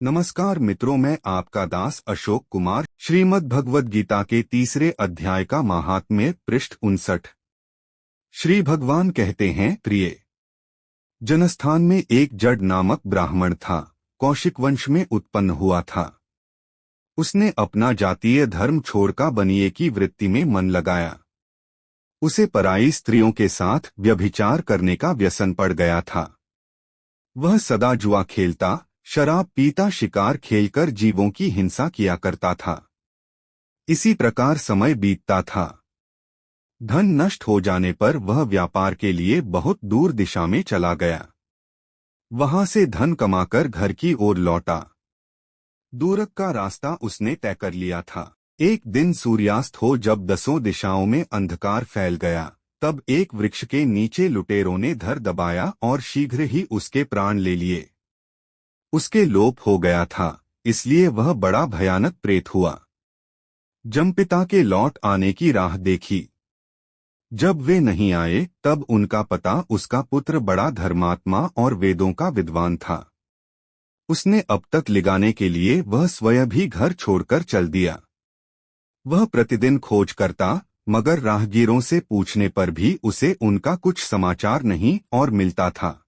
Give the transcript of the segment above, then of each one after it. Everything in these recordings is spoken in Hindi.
नमस्कार मित्रों, मैं आपका दास अशोक कुमार। श्रीमद् भगवद गीता के तीसरे अध्याय का महात्म्य पृष्ठ 59। श्री भगवान कहते हैं, प्रिय जनस्थान में एक जड नामक ब्राह्मण था। कौशिक वंश में उत्पन्न हुआ था। उसने अपना जातीय धर्म छोड़कर बनिए की वृत्ति में मन लगाया। उसे पराई स्त्रियों के साथ व्यभिचार करने का व्यसन पड़ गया था। वह सदा जुआ खेलता, शराब पीता, शिकार खेलकर जीवों की हिंसा किया करता था। इसी प्रकार समय बीतता था। धन नष्ट हो जाने पर वह व्यापार के लिए बहुत दूर दिशा में चला गया। वहां से धन कमाकर घर की ओर लौटा। दूरक का रास्ता उसने तय कर लिया था। एक दिन सूर्यास्त हो जब दसों दिशाओं में अंधकार फैल गया, तब एक वृक्ष के नीचे लुटेरों ने धर दबाया और शीघ्र ही उसके प्राण ले लिए। उसके लोप हो गया था, इसलिए वह बड़ा भयानक प्रेत हुआ। जमपिता के लौट आने की राह देखी। जब वे नहीं आए, तब उनका पता उसका पुत्र बड़ा धर्मात्मा और वेदों का विद्वान था। उसने अब तक लिगाने के लिए वह स्वयं भी घर छोड़कर चल दिया। वह प्रतिदिन खोज करता, मगर राहगीरों से पूछने पर भी उसे उनका कुछ समाचार नहीं और मिलता था।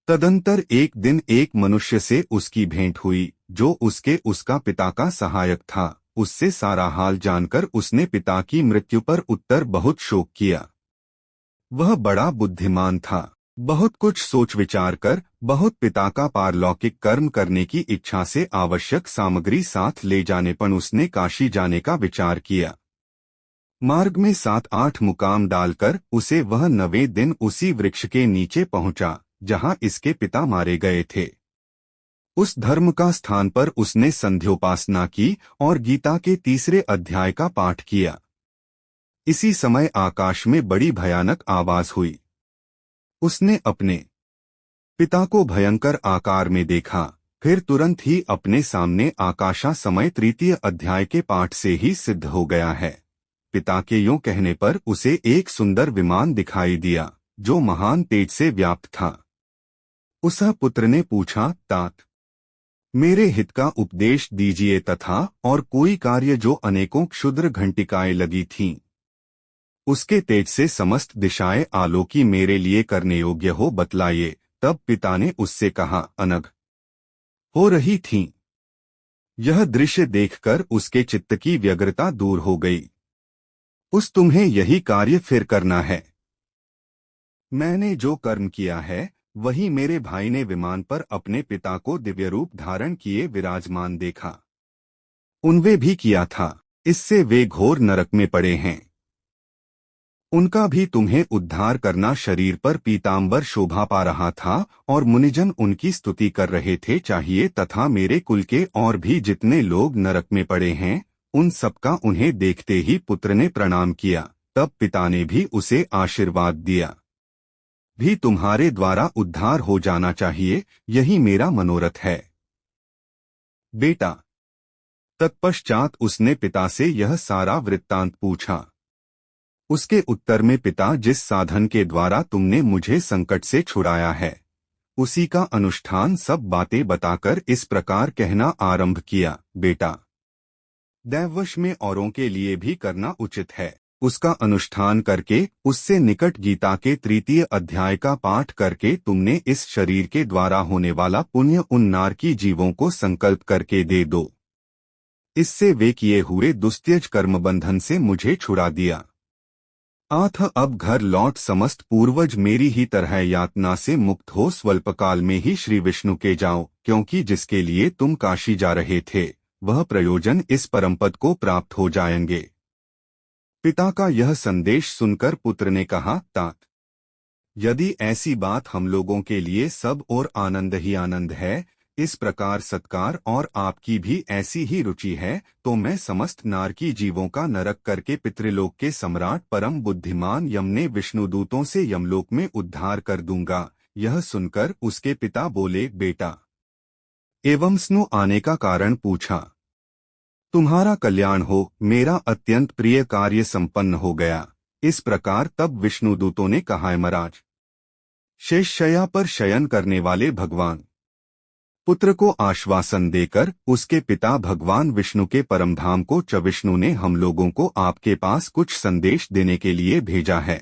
तदंतर एक दिन एक मनुष्य से उसकी भेंट हुई, जो उसका पिता का सहायक था। उससे सारा हाल जानकर उसने पिता की मृत्यु पर उत्तर बहुत शोक किया। वह बड़ा बुद्धिमान था। बहुत कुछ सोच विचार कर बहुत पिता का पारलौकिक कर्म करने की इच्छा से आवश्यक सामग्री साथ ले जाने पर उसने काशी जाने का विचार किया। मार्ग में 7-8 मुकाम डालकर उसे वह 9वें दिन उसी वृक्ष के नीचे पहुंचा जहां इसके पिता मारे गए थे। उस धर्म का स्थान पर उसने संध्योपासना की और गीता के तीसरे अध्याय का पाठ किया। इसी समय आकाश में बड़ी भयानक आवाज हुई। उसने अपने पिता को भयंकर आकार में देखा, फिर तुरंत ही अपने सामने आकाशा समय तृतीय अध्याय के पाठ से ही सिद्ध हो गया है। पिता के यूं कहने पर उसे एक सुंदर विमान दिखाई दिया, जो महान तेज से व्याप्त था। उस पुत्र ने पूछा, तात, मेरे हित का उपदेश दीजिए तथा और कोई कार्य जो अनेकों क्षुद्र घंटिकाएं लगी थीं, उसके तेज से समस्त दिशाएं आलोकी मेरे लिए करने योग्य हो बतलाइए। तब पिता ने उससे कहा, अनग हो रही थीं। यह दृश्य देखकर उसके चित्त की व्यग्रता दूर हो गई। तुम्हें यही कार्य फिर करना है। मैंने जो कर्म किया है वही मेरे भाई ने विमान पर अपने पिता को दिव्य रूप धारण किए विराजमान देखा। उनवे भी किया था, इससे वे घोर नरक में पड़े हैं। उनका भी तुम्हें उद्धार करना शरीर पर पीतांबर शोभा पा रहा था और मुनिजन उनकी स्तुति कर रहे थे चाहिए तथा मेरे कुल के और भी जितने लोग नरक में पड़े हैं, उन सबका उन्हें देखते ही पुत्र ने प्रणाम किया। तब पिता ने भी उसे आशीर्वाद दिया। भी तुम्हारे द्वारा उद्धार हो जाना चाहिए, यही मेरा मनोरथ है बेटा। तत्पश्चात उसने पिता से यह सारा वृत्तांत पूछा। उसके उत्तर में पिता, जिस साधन के द्वारा तुमने मुझे संकट से छुड़ाया है, उसी का अनुष्ठान सब बातें बताकर इस प्रकार कहना आरंभ किया, बेटा, दैववश में औरों के लिए भी करना उचित है। उसका अनुष्ठान करके, उससे निकट गीता के तृतीय अध्याय का पाठ करके तुमने इस शरीर के द्वारा होने वाला पुण्य उन नारकी जीवों को संकल्प करके दे दो। इससे वे किए हुए दुस्त्यज कर्म बंधन से मुझे छुड़ा दिया। आथ अब घर लौट समस्त पूर्वज मेरी ही तरह यातना से मुक्त हो स्वल्पकाल में ही श्री विष्णु के जाओ, क्योंकि जिसके लिए तुम काशी जा रहे थे वह प्रयोजन इस परमपद को प्राप्त हो जाएंगे। पिता का यह संदेश सुनकर पुत्र ने कहा, तात, यदि ऐसी बात हम लोगों के लिए सब और आनंद ही आनंद है, इस प्रकार सत्कार और आपकी भी ऐसी ही रुचि है, तो मैं समस्त नारकी जीवों का नरक करके पितृलोक के सम्राट परम बुद्धिमान यम ने विष्णुदूतों से यमलोक में उद्धार कर दूंगा। यह सुनकर उसके पिता बोले, बेटा, एवं स्नु आने का कारण पूछा। तुम्हारा कल्याण हो, मेरा अत्यंत प्रिय कार्य संपन्न हो गया। इस प्रकार तब विष्णुदूतों ने कहा, महाराज, शेषशय्या पर शयन करने वाले भगवान, पुत्र को आश्वासन देकर उसके पिता भगवान विष्णु के परमधाम को विष्णु ने हम लोगों को आपके पास कुछ संदेश देने के लिए भेजा है।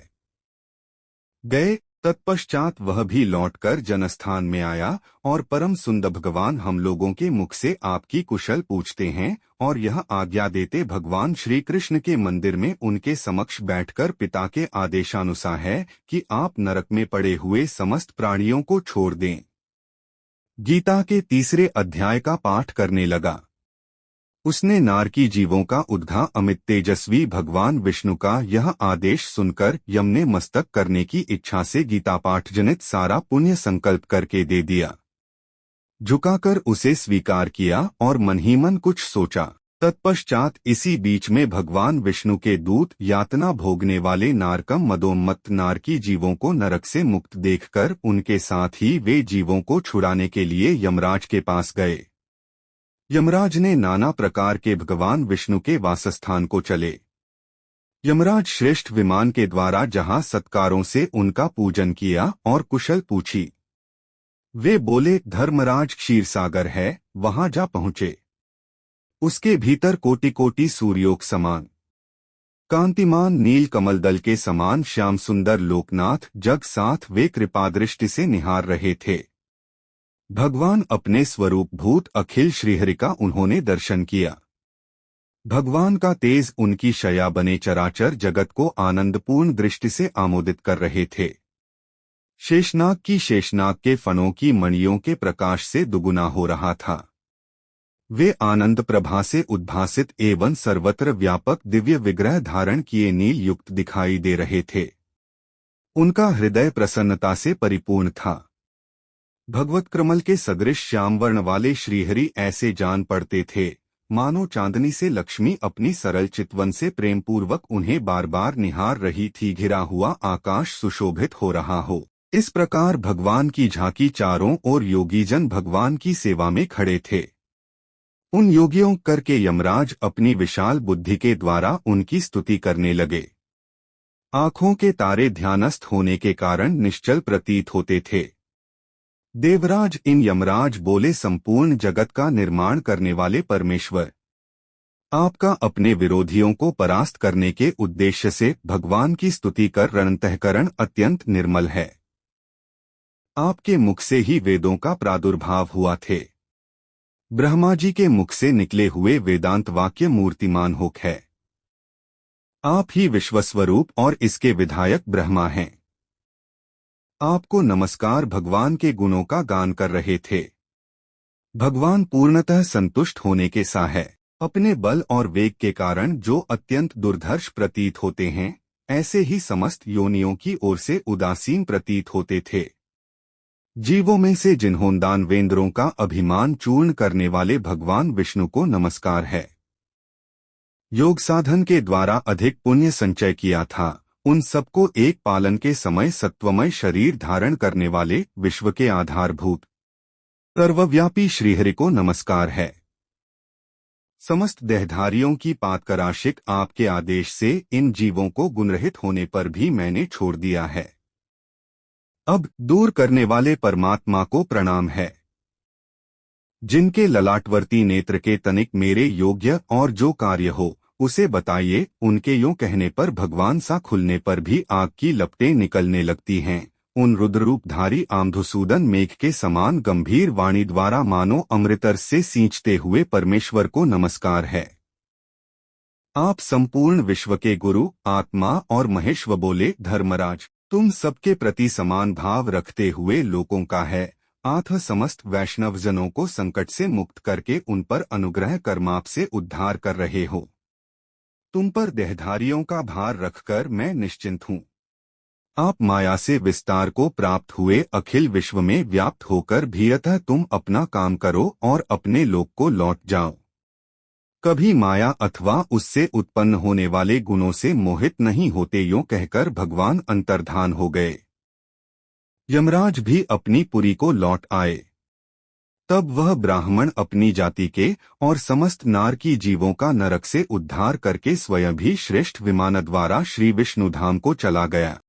गए तत्पश्चात वह भी लौटकर जनस्थान में आया और परम सुंदर भगवान हम लोगों के मुख से आपकी कुशल पूछते हैं और यह आज्ञा देते भगवान श्री कृष्ण के मंदिर में उनके समक्ष बैठकर पिता के आदेशानुसार है कि आप नरक में पड़े हुए समस्त प्राणियों को छोड़ दें। गीता के तीसरे अध्याय का पाठ करने लगा। उसने नारकी जीवों का उद्धार अमित तेजस्वी भगवान विष्णु का यह आदेश सुनकर यम ने मस्तक करने की इच्छा से गीता पाठ जनित सारा पुण्य संकल्प करके दे दिया। झुकाकर उसे स्वीकार किया और मन ही मन कुछ सोचा। तत्पश्चात इसी बीच में भगवान विष्णु के दूत यातना भोगने वाले नारकम मदोन्मत्त नारकी जीवों को नरक से मुक्त देखकर उनके साथ ही वे जीवों को छुड़ाने के लिए यमराज के पास गए। यमराज ने नाना प्रकार के भगवान विष्णु के वासस्थान को चले। यमराज श्रेष्ठ विमान के द्वारा जहां सत्कारों से उनका पूजन किया और कुशल पूछी। वे बोले, धर्मराज क्षीरसागर है, वहां जा पहुंचे। उसके भीतर कोटि कोटि सूर्योक समान कांतिमान नील कमल दल के समान श्याम सुंदर लोकनाथ जग साथ वे कृपादृष्टि से निहार रहे थे। भगवान अपने स्वरूप भूत अखिल श्रीहरि का उन्होंने दर्शन किया। भगवान का तेज उनकी शया बने चराचर जगत को आनंदपूर्ण दृष्टि से आमोदित कर रहे थे। शेषनाग की शेषनाग के फणों की मणियों के प्रकाश से दुगुना हो रहा था। वे आनंद प्रभा से उद्भासित एवं सर्वत्र व्यापक दिव्य विग्रह धारण किए नील युक्त दिखाई दे रहे थे। उनका हृदय प्रसन्नता से परिपूर्ण था। भगवत कमल के सदृश श्याम वर्ण वाले श्रीहरि ऐसे जान पड़ते थे मानो चांदनी से लक्ष्मी अपनी सरल चितवन से प्रेमपूर्वक उन्हें बार बार निहार रही थी। घिरा हुआ आकाश सुशोभित हो रहा हो, इस प्रकार भगवान की झांकी चारों ओर योगीजन भगवान की सेवा में खड़े थे। उन योगियों करके यमराज अपनी विशाल बुद्धि के द्वारा उनकी स्तुति करने लगे। आंखों के तारे ध्यानस्थ होने के कारण निश्चल प्रतीत होते थे। देवराज इन यमराज बोले, संपूर्ण जगत का निर्माण करने वाले परमेश्वर, आपका अपने विरोधियों को परास्त करने के उद्देश्य से भगवान की स्तुति कर रणतःकरण अत्यंत निर्मल है। आपके मुख से ही वेदों का प्रादुर्भाव हुआ थे। ब्रह्मा जी के मुख से निकले हुए वेदांत वाक्य मूर्तिमान होक है। आप ही विश्वस्वरूप और इसके विधायक ब्रह्मा हैं। आपको नमस्कार। भगवान के गुणों का गान कर रहे थे। भगवान पूर्णतः संतुष्ट होने के सा है। अपने बल और वेग के कारण जो अत्यंत दुर्धर्ष प्रतीत होते हैं, ऐसे ही समस्त योनियों की ओर से उदासीन प्रतीत होते थे। जीवों में से जिन्हों दानवेंद्रों का अभिमान चूर्ण करने वाले भगवान विष्णु को नमस्कार है। योग साधन के द्वारा अधिक पुण्य संचय किया था, उन सबको एक पालन के समय सत्वमय शरीर धारण करने वाले विश्व के आधारभूत सर्वव्यापी श्रीहरि को नमस्कार है। समस्त देहधारियों की पातकराशिक आपके आदेश से इन जीवों को गुणरहित होने पर भी मैंने छोड़ दिया है। अब दूर करने वाले परमात्मा को प्रणाम है। जिनके ललाटवर्ती नेत्र के तनिक मेरे योग्य और जो कार्य हो उसे बताइए। उनके यूं कहने पर भगवान सा खुलने पर भी आग की लपटें निकलने लगती हैं। उन रुद्ररूपधारी आमधुसूदन मेघ के समान गंभीर वाणी द्वारा मानो अमृतर से सींचते हुए परमेश्वर को नमस्कार है। आप संपूर्ण विश्व के गुरु आत्मा और महेश्वर बोले, धर्मराज तुम सबके प्रति समान भाव रखते हुए लोकों का है आथ समस्त वैष्णवजनों को संकट से मुक्त करके उन पर अनुग्रह कर्माप से उद्धार कर रहे हो। तुम पर देहधारियों का भार रखकर मैं निश्चिंत हूँ। आप माया से विस्तार को प्राप्त हुए अखिल विश्व में व्याप्त होकर भी अतः तुम अपना काम करो और अपने लोक को लौट जाओ। कभी माया अथवा उससे उत्पन्न होने वाले गुणों से मोहित नहीं होते। यूं कहकर भगवान अंतर्धान हो गए। यमराज भी अपनी पुरी को लौट आए। तब वह ब्राह्मण अपनी जाति के और समस्त नारकी जीवों का नरक से उद्धार करके स्वयं भी श्रेष्ठ विमान द्वारा श्री विष्णु धाम को चला गया।